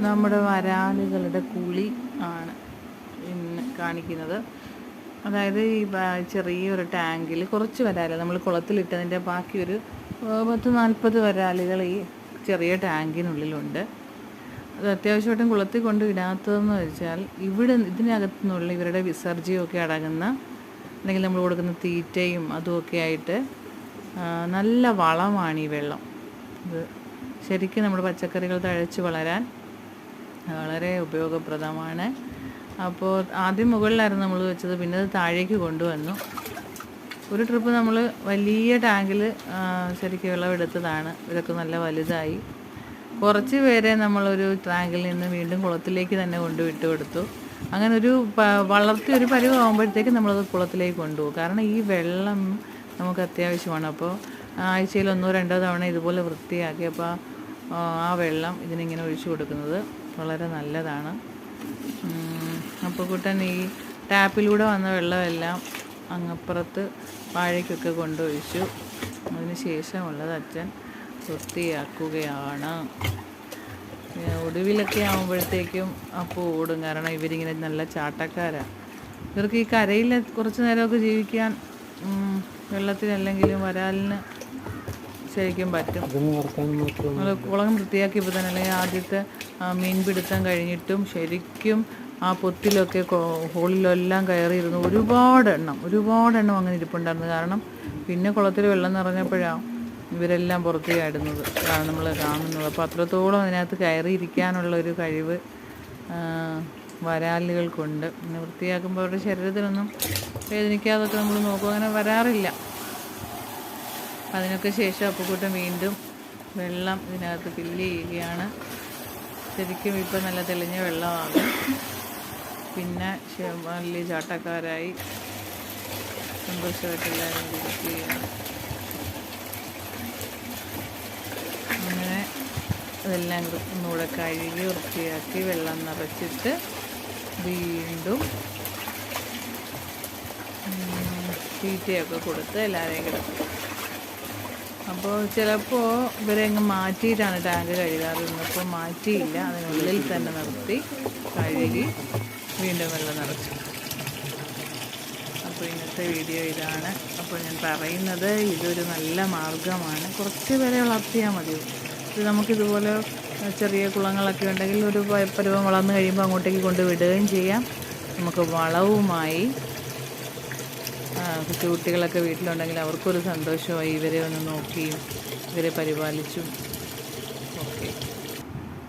നമ്മുടെ വരാലുകളുടെ കുളി ആണ് ഇന്ന് കാണിക്കുന്നത്. അതായത് ഈ ചെറിയൊരു ടാങ്കിൽ കുറച്ച് വരാലുകൾ നമ്മൾ കുളത്തിലിട്ടതിൻ്റെ ബാക്കി ഒരു 10-40 വരാലുകൾ ഈ ചെറിയ ടാങ്കിനുള്ളിലുണ്ട്. അത് അത്യാവശ്യമായിട്ടും കുളത്തിൽ കൊണ്ട് ഇടാത്തതെന്ന് വെച്ചാൽ ഇതിനകത്തു നിന്നുള്ള ഇവരുടെ വിസർജ്യമൊക്കെ അടങ്ങുന്ന, അല്ലെങ്കിൽ നമ്മൾ കൊടുക്കുന്ന തീറ്റയും അതുമൊക്കെ ആയിട്ട് നല്ല വളമാണ് ഈ വെള്ളം. ഇത് ശരിക്കും നമ്മുടെ പച്ചക്കറികൾ തഴച്ച് വളരാൻ വളരെ ഉപയോഗപ്രദമാണ്. അപ്പോൾ ആദ്യം മുകളിലായിരുന്നു നമ്മൾ വെച്ചത്, പിന്നെ അത് താഴേക്ക് കൊണ്ടുവന്നു. ഒരു ട്രിപ്പ് നമ്മൾ വലിയ ടാങ്കിൽ ശരിക്കും വിളവെടുത്തതാണ്. ഇതൊക്കെ നല്ല വലുതായി. കുറച്ച് പേരെ നമ്മളൊരു ടാങ്കിൽ നിന്ന് വീണ്ടും കുളത്തിലേക്ക് തന്നെ കൊണ്ടുവിട്ട് കൊടുത്തു. അങ്ങനെ ഒരു വളർത്തി ഒരു പരുവമാകുമ്പോഴത്തേക്ക് നമ്മളത് കുളത്തിലേക്ക് കൊണ്ടുപോകും. കാരണം ഈ വെള്ളം നമുക്ക് അത്യാവശ്യമാണ്. അപ്പോൾ ആഴ്ചയിൽ 1-2 തവണ ഇതുപോലെ വൃത്തിയാക്കി അപ്പോൾ ആ വെള്ളം ഇതിനിങ്ങനെ ഒഴിച്ചു കൊടുക്കുന്നത് വളരെ നല്ലതാണ്. അപ്പോൾ കുട്ടൻ ഈ ടാപ്പിലൂടെ വന്ന വെള്ളമെല്ലാം അങ്ങപ്പുറത്ത് വാഴയ്ക്കൊക്കെ കൊണ്ടൊഴിച്ചു. അതിന് ശേഷമുള്ളത് അച്ഛൻ വൃത്തിയാക്കുകയാണ്. ഒടുവിലൊക്കെ ആകുമ്പോഴത്തേക്കും അപ്പോൾ ഓടും. കാരണം ഇവരിങ്ങനെ നല്ല ചാട്ടക്കാരാണ്. ഇവർക്ക് ഈ കരയിൽ കുറച്ച് നേരമൊക്കെ ജീവിക്കാൻ വെള്ളത്തിലല്ലെങ്കിലും വരാലിന് ശരിക്കും പറ്റും. നമ്മൾ കുളം വൃത്തിയാക്കിയപ്പോൾ തന്നെ, അല്ലെങ്കിൽ ആദ്യത്തെ മീൻപിടുത്തം കഴിഞ്ഞിട്ടും ശരിക്കും ആ പൊത്തിലൊക്കെ ഹോളിലെല്ലാം കയറിയിരുന്നു ഒരുപാട് എണ്ണം അങ്ങനെ ഇരിപ്പുണ്ടായിരുന്നു. കാരണം പിന്നെ കുളത്തിൽ വെള്ളം നിറഞ്ഞപ്പോഴാണ് ഇവരെല്ലാം പുറത്ത് ചാടുന്നത് നമ്മൾ കാണുന്നത്. അപ്പോൾ അത്രത്തോളം അതിനകത്ത് കയറിയിരിക്കാനുള്ളൊരു കഴിവ് വരാലുകൾക്കുണ്ട്. പിന്നെ വൃത്തിയാക്കുമ്പോൾ അവരുടെ ശരീരത്തിനൊന്നും വേദനിക്കാതൊക്കെ നമ്മൾ നോക്കും, അങ്ങനെ വരാറില്ല. അതിനൊക്കെ ശേഷം അപ്പുക്കുട്ടൻ വീണ്ടും വെള്ളം ഇതിനകത്ത് ഫില്ല് ചെയ്യുകയാണ്. ശരിക്കും ഇപ്പം നല്ല തെളിഞ്ഞ വെള്ളമാകും. പിന്നെ വലിയ ചാട്ടക്കാരായി സന്തോഷമായിട്ടെല്ലാവരും ഇരിക്കുകയാണ്. അങ്ങനെ അതെല്ലാം ഒന്നുകൂടെ കഴുകി വൃത്തിയാക്കി വെള്ളം നിറച്ചിട്ട് വീണ്ടും തീറ്റയൊക്കെ കൊടുത്ത് എല്ലാവരെയും കിടക്കും. അപ്പോൾ ചിലപ്പോൾ ഇവരെ അങ്ങ് മാറ്റിയിട്ടാണ് ടാങ്ക് കഴുകാറുള്ളത്. അപ്പോൾ മാറ്റിയില്ല, അതിനുള്ളിൽ തന്നെ നിർത്തി കഴുകി വീണ്ടും വെള്ളം നിറച്ചു. അപ്പോൾ ഇന്നത്തെ വീഡിയോ ഇതാണ്. അപ്പോൾ ഞാൻ പറയുന്നത് ഇതൊരു നല്ല മാർഗ്ഗമാണ്. കുറച്ച് പേരെ വളർത്തിയാൽ മതി. ഇത് നമുക്കിതുപോലെ ചെറിയ കുളങ്ങളൊക്കെ ഉണ്ടെങ്കിൽ ഒരു പരുവം വളർന്നു കഴിയുമ്പോൾ അങ്ങോട്ടേക്ക് കൊണ്ട് വിടുകയും ചെയ്യാം. നമുക്ക് വളവുമായി കുട്ടികളൊക്കെ വീട്ടിലുണ്ടെങ്കിൽ അവർക്കൊരു സന്തോഷമായി. ഇവരെ ഒന്ന് നോക്കിയും ഇവരെ പരിപാലിച്ചും